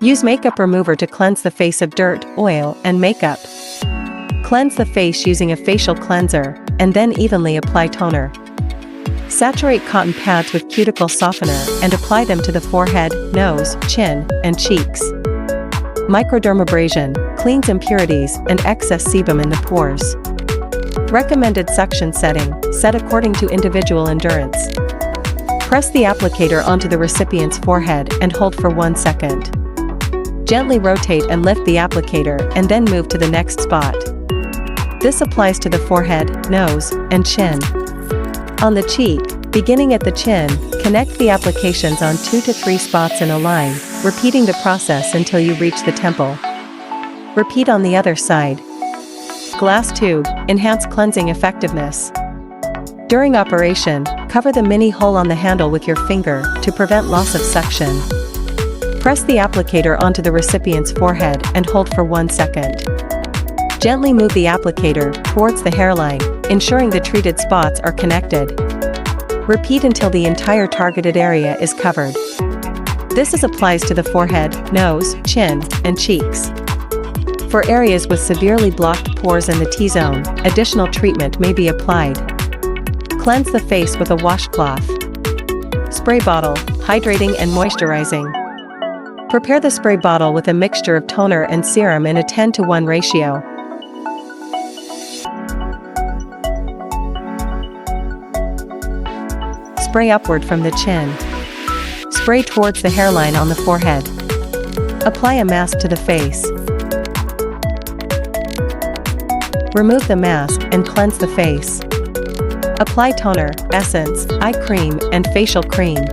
Use makeup remover to cleanse the face of dirt, oil, and makeup. Cleanse the face using a facial cleanser, and then evenly apply toner. Saturate cotton pads with cuticle softener and apply them to the forehead, nose, chin, and cheeks. Microdermabrasion cleans impurities and excess sebum in the pores. Recommended suction setting, set according to individual endurance. Press the applicator onto the recipient's forehead and hold for 1 second. Gently rotate and lift the applicator and then move to the next spot. This applies to the forehead, nose, and chin. On the cheek, beginning at the chin, connect the applications on 2 to 3 spots in a line, repeating the process until you reach the temple. Repeat on the other side. Glass tube, enhance cleansing effectiveness. During operation, cover the mini hole on the handle with your finger to prevent loss of suction. Press the applicator onto the recipient's forehead and hold for 1 second. Gently move the applicator towards the hairline, ensuring the treated spots are connected. Repeat until the entire targeted area is covered. This applies to the forehead, nose, chin, and cheeks. For areas with severely blocked pores in the T-zone, additional treatment may be applied. Cleanse the face with a washcloth. Spray bottle, hydrating and moisturizing. Prepare the spray bottle with a mixture of toner and serum in a 10:1 ratio. Spray upward from the chin. Spray towards the hairline on the forehead. Apply a mask to the face. Remove the mask and cleanse the face. Apply toner, essence, eye cream, and facial cream.